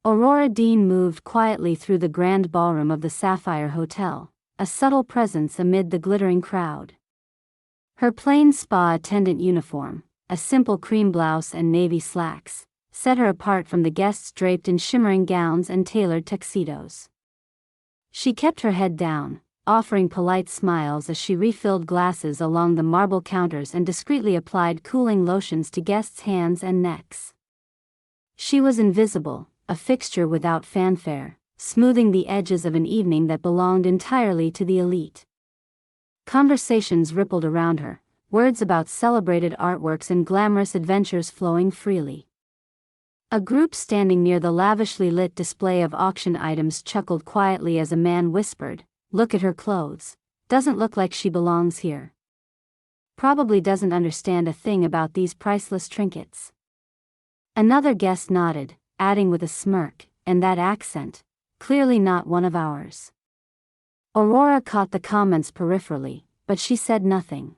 Aurora Dean moved quietly through the grand ballroom of the Sapphire Hotel, a subtle presence amid the glittering crowd. Her plain spa attendant uniform, a simple cream blouse and navy slacks, set her apart from the guests draped in shimmering gowns and tailored tuxedos. She kept her head down, offering polite smiles as she refilled glasses along the marble counters and discreetly applied cooling lotions to guests' hands and necks. She was invisible, a fixture without fanfare, smoothing the edges of an evening that belonged entirely to the elite. Conversations rippled around her, words about celebrated artworks and glamorous adventures flowing freely. A group standing near the lavishly lit display of auction items chuckled quietly as a man whispered, "Look at her clothes. Doesn't look like she belongs here. Probably doesn't understand a thing about these priceless trinkets." Another guest nodded, adding with a smirk, "And that accent, clearly not one of ours." Aurora caught the comments peripherally, but she said nothing.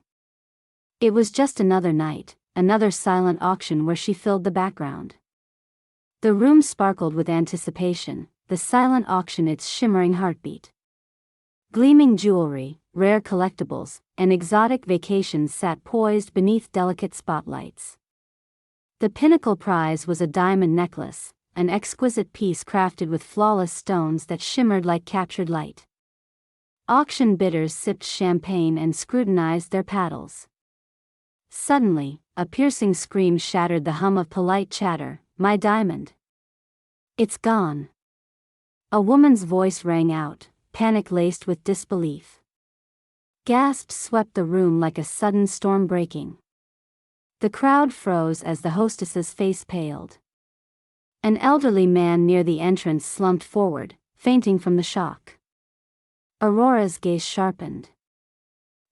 It was just another night, another silent auction where she filled the background. The room sparkled with anticipation, the silent auction its shimmering heartbeat. Gleaming jewelry, rare collectibles, and exotic vacations sat poised beneath delicate spotlights. The pinnacle prize was a diamond necklace, an exquisite piece crafted with flawless stones that shimmered like captured light. Auction bidders sipped champagne and scrutinized their paddles. Suddenly, a piercing scream shattered the hum of polite chatter, "My diamond! It's gone!" A woman's voice rang out, panic-laced with disbelief. Gasps swept the room like a sudden storm breaking. The crowd froze as the hostess's face paled. An elderly man near the entrance slumped forward, fainting from the shock. Aurora's gaze sharpened.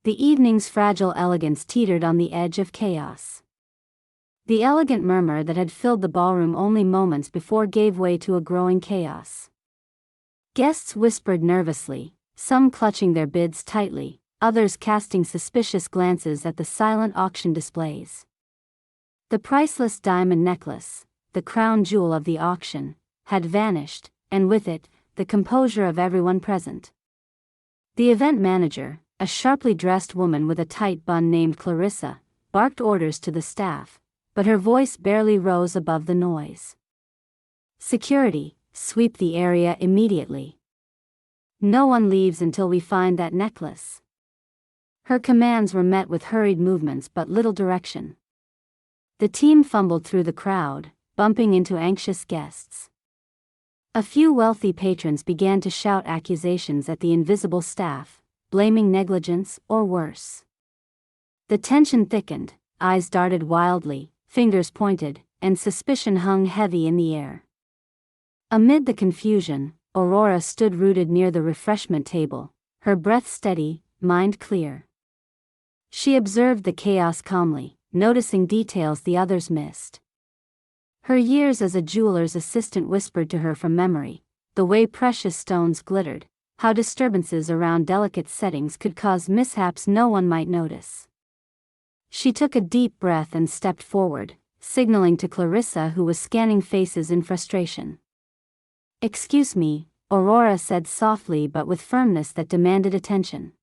The evening's fragile elegance teetered on the edge of chaos. The elegant murmur that had filled the ballroom only moments before gave way to a growing chaos. Guests whispered nervously, some clutching their bids tightly, others casting suspicious glances at the silent auction displays. The priceless diamond necklace, the crown jewel of the auction, had vanished, and with it, the composure of everyone present. The event manager, a sharply dressed woman with a tight bun named Clarissa, barked orders to the staff, but her voice barely rose above the noise. "Security, sweep the area immediately. No one leaves until we find that necklace." Her commands were met with hurried movements but little direction. The team fumbled through the crowd, bumping into anxious guests. A few wealthy patrons began to shout accusations at the invisible staff, blaming negligence or worse. The tension thickened, eyes darted wildly, fingers pointed, and suspicion hung heavy in the air. Amid the confusion, Aurora stood rooted near the refreshment table, her breath steady, mind clear. She observed the chaos calmly, noticing details the others missed. Her years as a jeweler's assistant whispered to her from memory, the way precious stones glittered, how disturbances around delicate settings could cause mishaps no one might notice. She took a deep breath and stepped forward, signaling to Clarissa, who was scanning faces in frustration. "Excuse me," Aurora said softly but with firmness that demanded attention.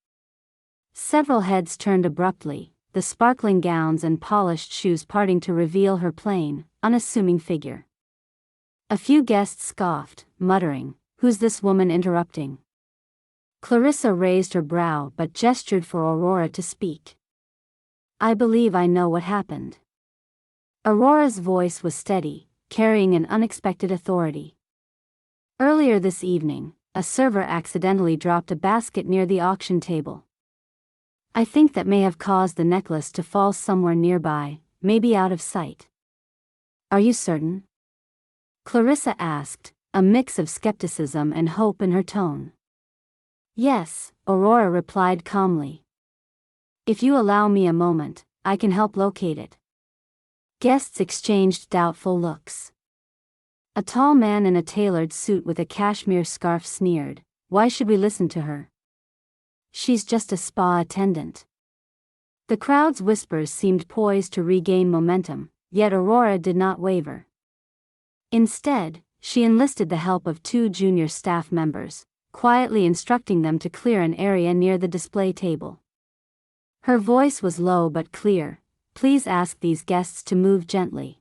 Several heads turned abruptly, the sparkling gowns and polished shoes parting to reveal her plain, unassuming figure. A few guests scoffed, muttering, "Who's this woman interrupting?" Clarissa raised her brow but gestured for Aurora to speak. "I believe I know what happened." Aurora's voice was steady, carrying an unexpected authority. "Earlier this evening, a server accidentally dropped a basket near the auction table. I think that may have caused the necklace to fall somewhere nearby, maybe out of sight." "Are you certain?" Clarissa asked, a mix of skepticism and hope in her tone. "Yes," Aurora replied calmly. "If you allow me a moment, I can help locate it." Guests exchanged doubtful looks. A tall man in a tailored suit with a cashmere scarf sneered, "Why should we listen to her? She's just a spa attendant." The crowd's whispers seemed poised to regain momentum, yet Aurora did not waver. Instead, she enlisted the help of 2 junior staff members, quietly instructing them to clear an area near the display table. Her voice was low but clear. Please ask these guests to move gently.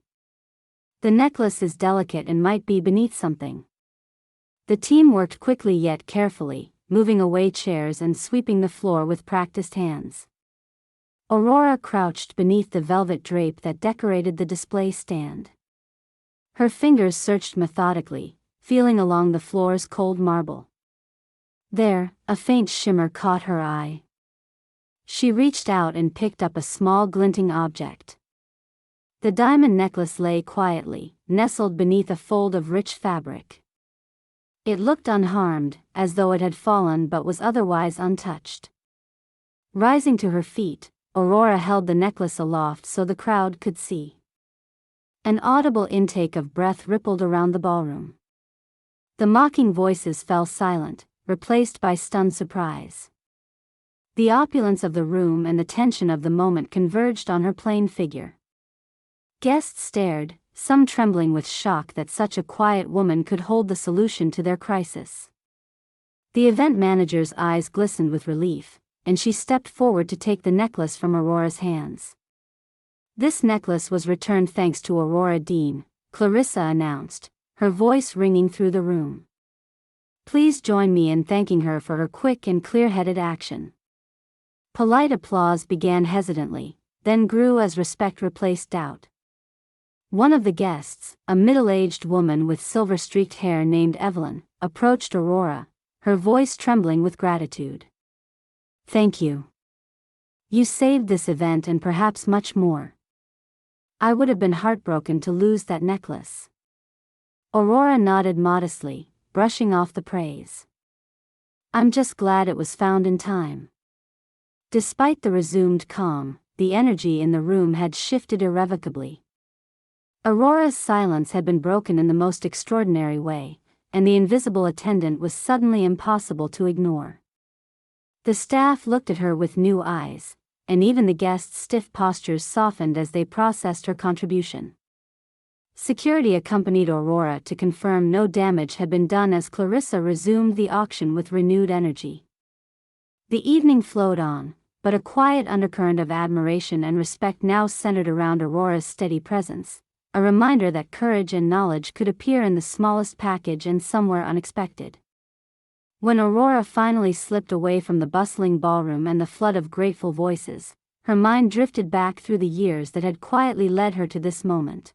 The necklace is delicate and might be beneath something. The team worked quickly yet carefully, moving away chairs and sweeping the floor with practiced hands. Aurora crouched beneath the velvet drape that decorated the display stand. Her fingers searched methodically, feeling along the floor's cold marble. There, a faint shimmer caught her eye. She reached out and picked up a small glinting object. The diamond necklace lay quietly, nestled beneath a fold of rich fabric. It looked unharmed, as though it had fallen but was otherwise untouched. Rising to her feet, Aurora held the necklace aloft so the crowd could see. An audible intake of breath rippled around the ballroom. The mocking voices fell silent, replaced by stunned surprise. The opulence of the room and the tension of the moment converged on her plain figure. Guests stared, some trembling with shock that such a quiet woman could hold the solution to their crisis. The event manager's eyes glistened with relief, and she stepped forward to take the necklace from Aurora's hands. This necklace was returned thanks to Aurora Dean, Clarissa announced, her voice ringing through the room. Please join me in thanking her for her quick and clear-headed action. Polite applause began hesitantly, then grew as respect replaced doubt. One of the guests, a middle-aged woman with silver-streaked hair named Evelyn, approached Aurora, her voice trembling with gratitude. Thank you. You saved this event and perhaps much more. I would have been heartbroken to lose that necklace. Aurora nodded modestly, brushing off the praise. I'm just glad it was found in time. Despite the resumed calm, the energy in the room had shifted irrevocably. Aurora's silence had been broken in the most extraordinary way, and the invisible attendant was suddenly impossible to ignore. The staff looked at her with new eyes, and even the guests' stiff postures softened as they processed her contribution. Security accompanied Aurora to confirm no damage had been done as Clarissa resumed the auction with renewed energy. The evening flowed on, but a quiet undercurrent of admiration and respect now centered around Aurora's steady presence, a reminder that courage and knowledge could appear in the smallest package and somewhere unexpected. When Aurora finally slipped away from the bustling ballroom and the flood of grateful voices, her mind drifted back through the years that had quietly led her to this moment.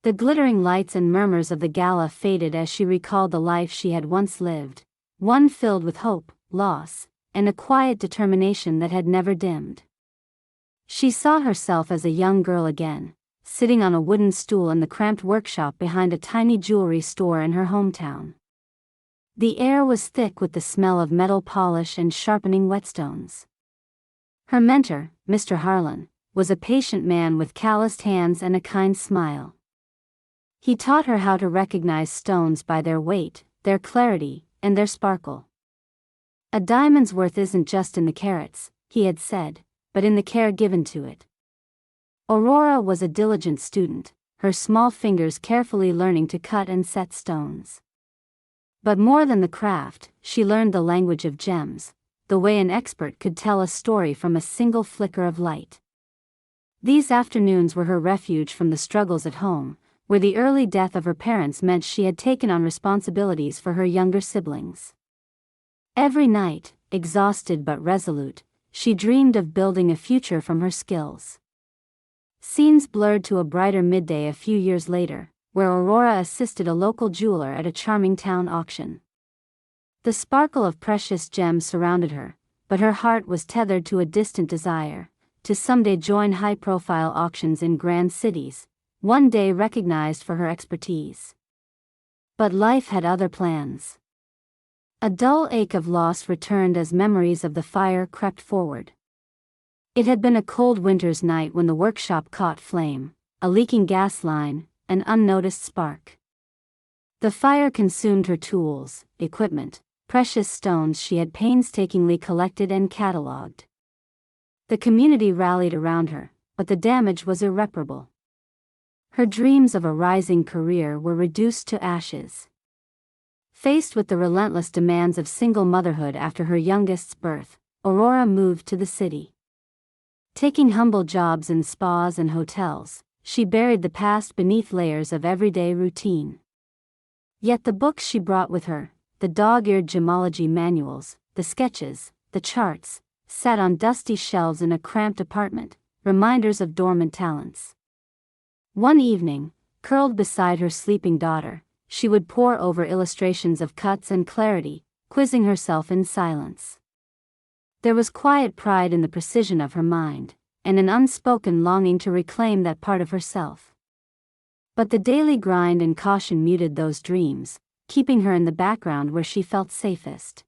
The glittering lights and murmurs of the gala faded as she recalled the life she had once lived, one filled with hope, loss, and a quiet determination that had never dimmed. She saw herself as a young girl again, sitting on a wooden stool in the cramped workshop behind a tiny jewelry store in her hometown. The air was thick with the smell of metal polish and sharpening whetstones. Her mentor, Mr. Harlan, was a patient man with calloused hands and a kind smile. He taught her how to recognize stones by their weight, their clarity, and their sparkle. A diamond's worth isn't just in the carats, he had said, but in the care given to it. Aurora was a diligent student, her small fingers carefully learning to cut and set stones. But more than the craft, she learned the language of gems, the way an expert could tell a story from a single flicker of light. These afternoons were her refuge from the struggles at home, where the early death of her parents meant she had taken on responsibilities for her younger siblings. Every night, exhausted but resolute, she dreamed of building a future from her skills. Scenes blurred to a brighter midday a few years later, where Aurora assisted a local jeweler at a charming town auction. The sparkle of precious gems surrounded her, but her heart was tethered to a distant desire, to someday join high-profile auctions in grand cities, one day recognized for her expertise. But life had other plans. A dull ache of loss returned as memories of the fire crept forward. It had been a cold winter's night when the workshop caught flame, a leaking gas line, an unnoticed spark. The fire consumed her tools, equipment, precious stones she had painstakingly collected and catalogued. The community rallied around her, but the damage was irreparable. Her dreams of a rising career were reduced to ashes. Faced with the relentless demands of single motherhood after her youngest's birth, Aurora moved to the city. Taking humble jobs in spas and hotels, she buried the past beneath layers of everyday routine. Yet the books she brought with her, the dog-eared gemology manuals, the sketches, the charts, sat on dusty shelves in a cramped apartment, reminders of dormant talents. One evening, curled beside her sleeping daughter, she would pore over illustrations of cuts and clarity, quizzing herself in silence. There was quiet pride in the precision of her mind, and an unspoken longing to reclaim that part of herself. But the daily grind and caution muted those dreams, keeping her in the background where she felt safest.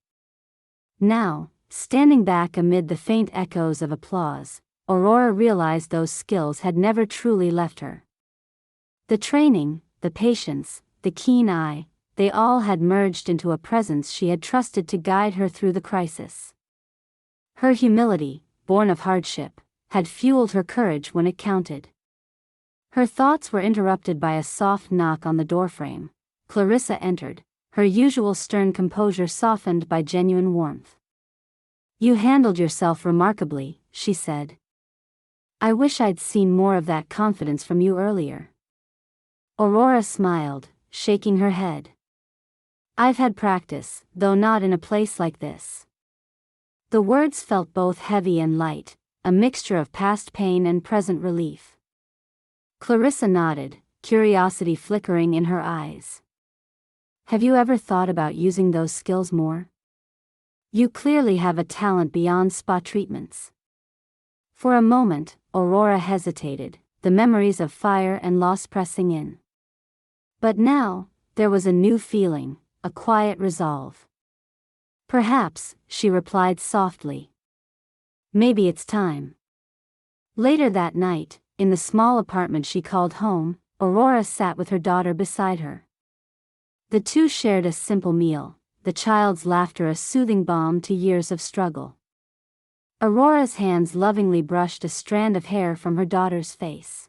Now, standing back amid the faint echoes of applause, Aurora realized those skills had never truly left her. The training, the patience, the keen eye, they all had merged into a presence she had trusted to guide her through the crisis. Her humility, born of hardship, had fueled her courage when it counted. Her thoughts were interrupted by a soft knock on the doorframe. Clarissa entered, her usual stern composure softened by genuine warmth. "You handled yourself remarkably," she said. "I wish I'd seen more of that confidence from you earlier." Aurora smiled, shaking her head. "I've had practice, though not in a place like this." The words felt both heavy and light, a mixture of past pain and present relief. Clarissa nodded, curiosity flickering in her eyes. "Have you ever thought about using those skills more? You clearly have a talent beyond spa treatments." For a moment, Aurora hesitated, the memories of fire and loss pressing in. But now, there was a new feeling, a quiet resolve. "Perhaps," she replied softly. "Maybe it's time." Later that night, in the small apartment she called home, Aurora sat with her daughter beside her. The two shared a simple meal, the child's laughter a soothing balm to years of struggle. Aurora's hands lovingly brushed a strand of hair from her daughter's face.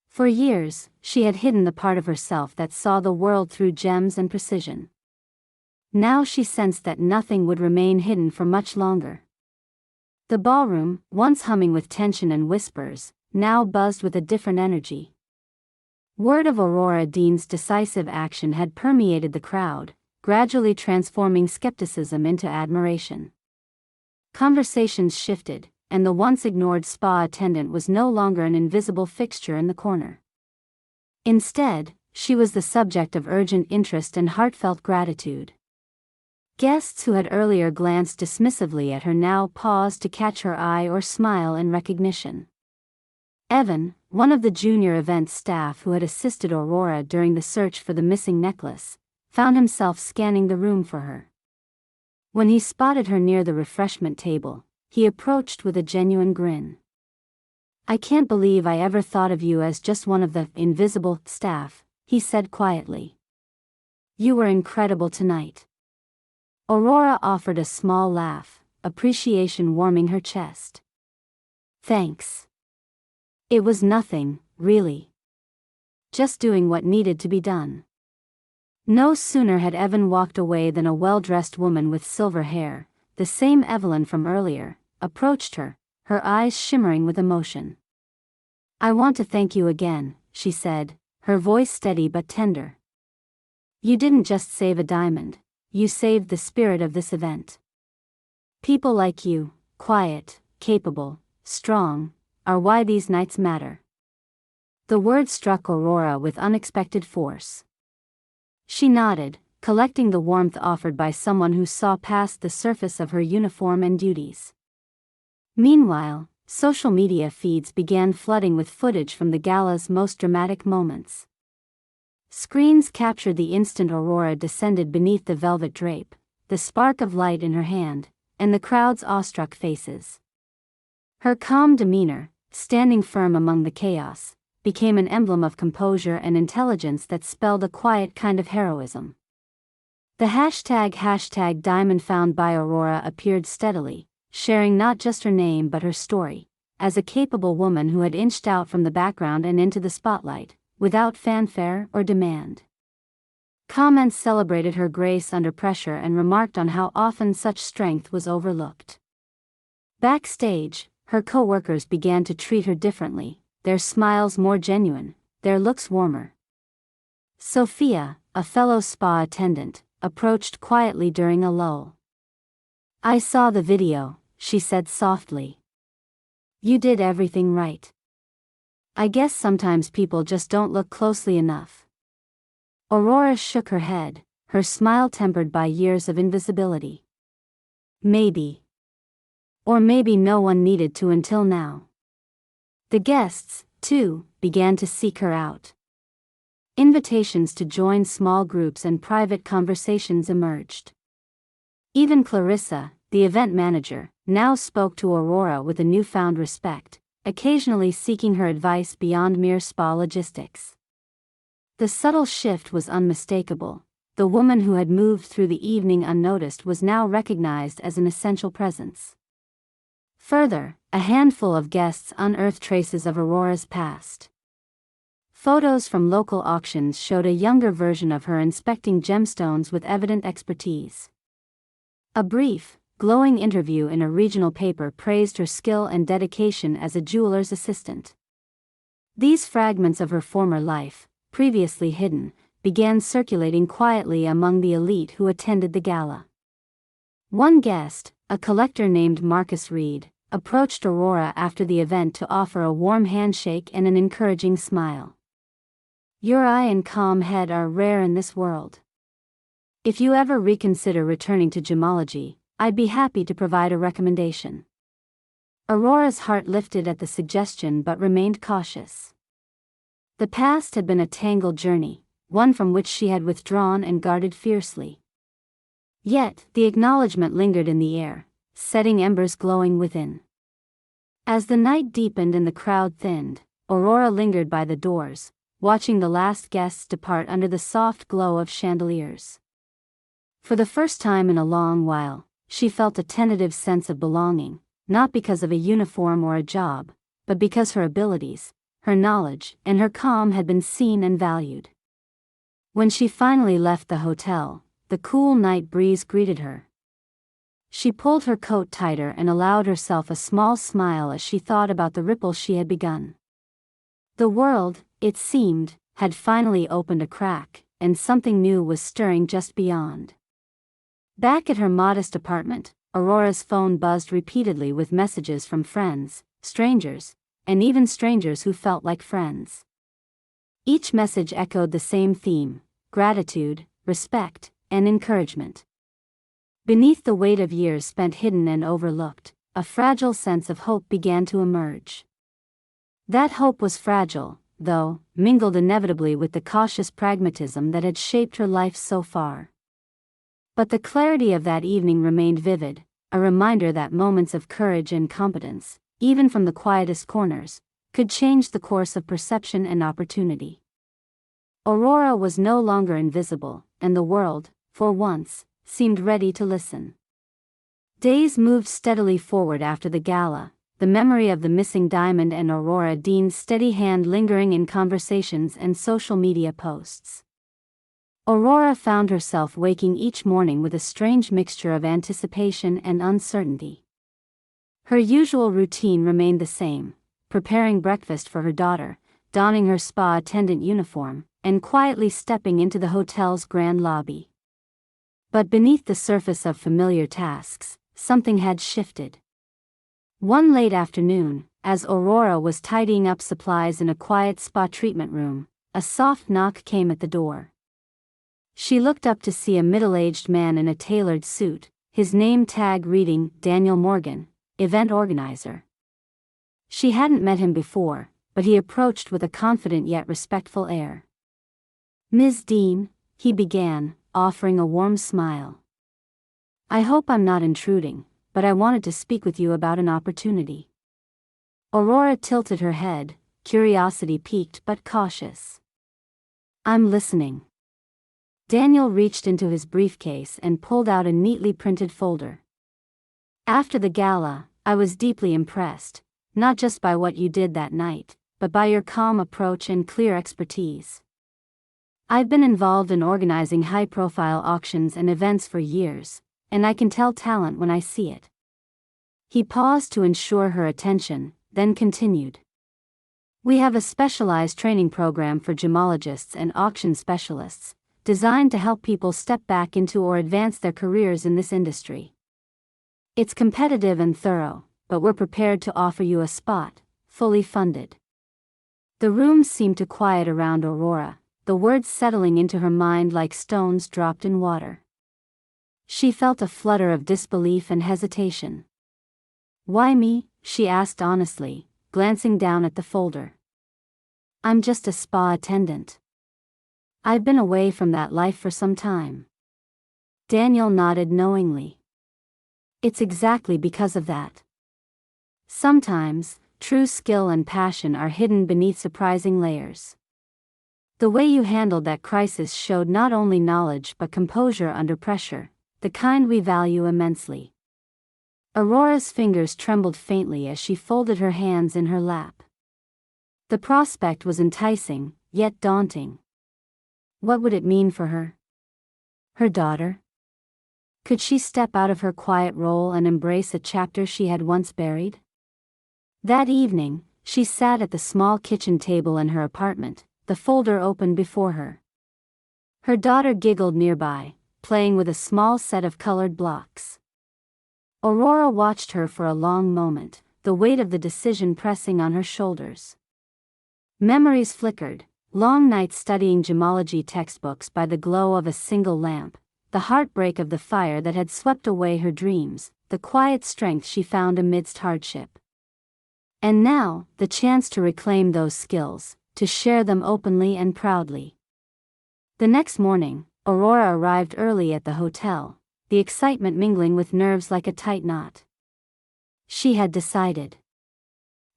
For years, she had hidden the part of herself that saw the world through gems and precision. Now she sensed that nothing would remain hidden for much longer. The ballroom, once humming with tension and whispers, now buzzed with a different energy. Word of Aurora Dean's decisive action had permeated the crowd, gradually transforming skepticism into admiration. Conversations shifted, and the once ignored spa attendant was no longer an invisible fixture in the corner. Instead, she was the subject of urgent interest and heartfelt gratitude. Guests who had earlier glanced dismissively at her now paused to catch her eye or smile in recognition. Evan, one of the junior event staff who had assisted Aurora during the search for the missing necklace, found himself scanning the room for her. When he spotted her near the refreshment table, he approached with a genuine grin. "I can't believe I ever thought of you as just one of the invisible staff," he said quietly. "You were incredible tonight." Aurora offered a small laugh, appreciation warming her chest. "Thanks. It was nothing, really. Just doing what needed to be done." No sooner had Evan walked away than a well-dressed woman with silver hair, the same Evelyn from earlier, approached her, her eyes shimmering with emotion. "I want to thank you again," she said, her voice steady but tender. "You didn't just save a diamond, you saved the spirit of this event. People like you, quiet, capable, strong, are why these nights matter." The word struck Aurora with unexpected force. She nodded, collecting the warmth offered by someone who saw past the surface of her uniform and duties. Meanwhile, social media feeds began flooding with footage from the gala's most dramatic moments. Screens captured the instant Aurora descended beneath the velvet drape, the spark of light in her hand, and the crowd's awestruck faces. Her calm demeanor, standing firm among the chaos, became an emblem of composure and intelligence that spelled a quiet kind of heroism. The hashtag Diamond found by Aurora appeared steadily, sharing not just her name but her story, as a capable woman who had inched out from the background and into the spotlight, without fanfare or demand. Comments celebrated her grace under pressure and remarked on how often such strength was overlooked. Backstage, her co-workers began to treat her differently, their smiles more genuine, their looks warmer. Sophia, a fellow spa attendant, approached quietly during a lull. "I saw the video," she said softly. "You did everything right. I guess sometimes people just don't look closely enough." Aurora shook her head, her smile tempered by years of invisibility. "Maybe. Or maybe no one needed to until now." The guests, too, began to seek her out. Invitations to join small groups and private conversations emerged. Even Clarissa, the event manager, now spoke to Aurora with a newfound respect, occasionally seeking her advice beyond mere spa logistics. The subtle shift was unmistakable. The woman who had moved through the evening unnoticed was now recognized as an essential presence. Further, a handful of guests unearthed traces of Aurora's past. Photos from local auctions showed a younger version of her inspecting gemstones with evident expertise. A brief, glowing interview in a regional paper praised her skill and dedication as a jeweler's assistant. These fragments of her former life, previously hidden, began circulating quietly among the elite who attended the gala. One guest, a collector named Marcus Reed, approached Aurora after the event to offer a warm handshake and an encouraging smile. "Your eye and calm head are rare in this world. If you ever reconsider returning to gemology, I'd be happy to provide a recommendation." Aurora's heart lifted at the suggestion but remained cautious. The past had been a tangled journey, one from which she had withdrawn and guarded fiercely. Yet, the acknowledgement lingered in the air, setting embers glowing within. As the night deepened and the crowd thinned, Aurora lingered by the doors, watching the last guests depart under the soft glow of chandeliers. For the first time in a long while, she felt a tentative sense of belonging, not because of a uniform or a job, but because her abilities, her knowledge, and her calm had been seen and valued. When she finally left the hotel, the cool night breeze greeted her. She pulled her coat tighter and allowed herself a small smile as she thought about the ripple she had begun. The world, it seemed, had finally opened a crack, and something new was stirring just beyond. Back at her modest apartment, Aurora's phone buzzed repeatedly with messages from friends, strangers, and even strangers who felt like friends. Each message echoed the same theme: gratitude, respect, and encouragement. Beneath the weight of years spent hidden and overlooked, a fragile sense of hope began to emerge. That hope was fragile, though, mingled inevitably with the cautious pragmatism that had shaped her life so far. But the clarity of that evening remained vivid, a reminder that moments of courage and competence, even from the quietest corners, could change the course of perception and opportunity. Aurora was no longer invisible, and the world, for once, seemed ready to listen. Days moved steadily forward after the gala, the memory of the missing diamond and Aurora Dean's steady hand lingering in conversations and social media posts. Aurora found herself waking each morning with a strange mixture of anticipation and uncertainty. Her usual routine remained the same: preparing breakfast for her daughter, donning her spa attendant uniform, and quietly stepping into the hotel's grand lobby. But beneath the surface of familiar tasks, something had shifted. One late afternoon, as Aurora was tidying up supplies in a quiet spa treatment room, a soft knock came at the door. She looked up to see a middle-aged man in a tailored suit, his name tag reading Daniel Morgan, event organizer. She hadn't met him before, but he approached with a confident yet respectful air. "Ms. Dean," he began, offering a warm smile. "I hope I'm not intruding, but I wanted to speak with you about an opportunity." Aurora tilted her head, curiosity piqued but cautious. "I'm listening." Daniel reached into his briefcase and pulled out a neatly printed folder. "After the gala, I was deeply impressed. not just by what you did that night, but by your calm approach and clear expertise. I've been involved in organizing high-profile auctions and events for years, and I can tell talent when I see it." He paused to ensure her attention, then continued. "We have a specialized training program for gemologists and auction specialists, designed to help people step back into or advance their careers in this industry. It's competitive and thorough, but we're prepared to offer you a spot, fully funded." The room seemed to quiet around Aurora, the words settling into her mind like stones dropped in water. She felt a flutter of disbelief and hesitation. "Why me?" she asked honestly, glancing down at the folder. "I'm just a spa attendant. I've been away from that life for some time." Daniel nodded knowingly. "It's exactly because of that. Sometimes, true skill and passion are hidden beneath surprising layers. The way you handled that crisis showed not only knowledge but composure under pressure, the kind we value immensely." Aurora's fingers trembled faintly as she folded her hands in her lap. The prospect was enticing, yet daunting. What would it mean for her? Her daughter? Could she step out of her quiet role and embrace a chapter she had once buried? That evening, she sat at the small kitchen table in her apartment, the folder open before her. Her daughter giggled nearby, playing with a small set of colored blocks. Aurora watched her for a long moment, the weight of the decision pressing on her shoulders. Memories flickered, long nights studying gemology textbooks by the glow of a single lamp, the heartbreak of the fire that had swept away her dreams, the quiet strength she found amidst hardship. And now, the chance to reclaim those skills, to share them openly and proudly. The next morning, Aurora arrived early at the hotel, the excitement mingling with nerves like a tight knot. She had decided.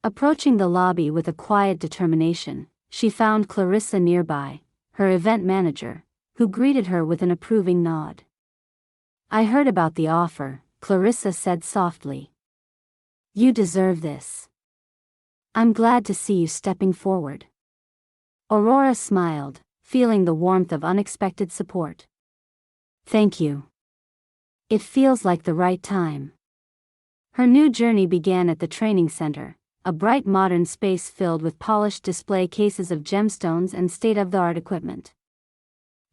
Approaching the lobby with a quiet determination, she found Clarissa nearby, her event manager, who greeted her with an approving nod. "I heard about the offer," Clarissa said softly. "You deserve this. I'm glad to see you stepping forward." Aurora smiled, feeling the warmth of unexpected support. "Thank you. It feels like the right time." Her new journey began at the training center, a bright modern space filled with polished display cases of gemstones and state-of-the-art equipment.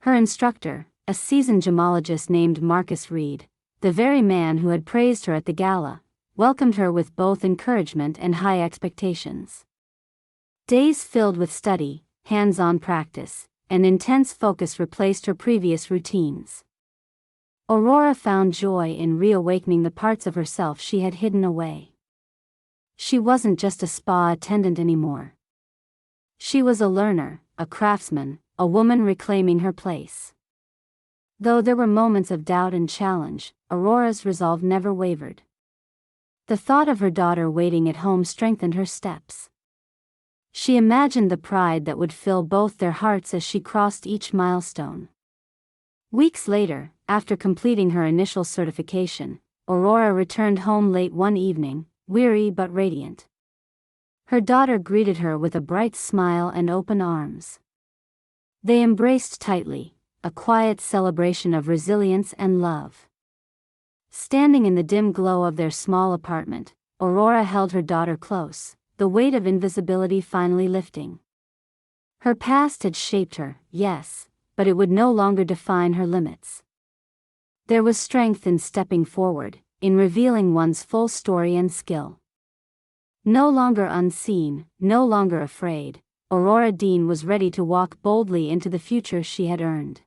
Her instructor, a seasoned gemologist named Marcus Reed, the very man who had praised her at the gala, welcomed her with both encouragement and high expectations. Days filled with study, hands-on practice, and intense focus replaced her previous routines. Aurora found joy in reawakening the parts of herself she had hidden away. She wasn't just a spa attendant anymore. She was a learner, a craftsman, a woman reclaiming her place. Though there were moments of doubt and challenge, Aurora's resolve never wavered. The thought of her daughter waiting at home strengthened her steps. She imagined the pride that would fill both their hearts as she crossed each milestone. Weeks later, after completing her initial certification, Aurora returned home late one evening, weary but radiant. Her daughter greeted her with a bright smile and open arms. They embraced tightly, a quiet celebration of resilience and love. Standing in the dim glow of their small apartment, Aurora held her daughter close, the weight of invisibility finally lifting. Her past had shaped her, yes, but it would no longer define her limits. There was strength in stepping forward, in revealing one's full story and skill. No longer unseen, no longer afraid, Aurora Dean was ready to walk boldly into the future she had earned.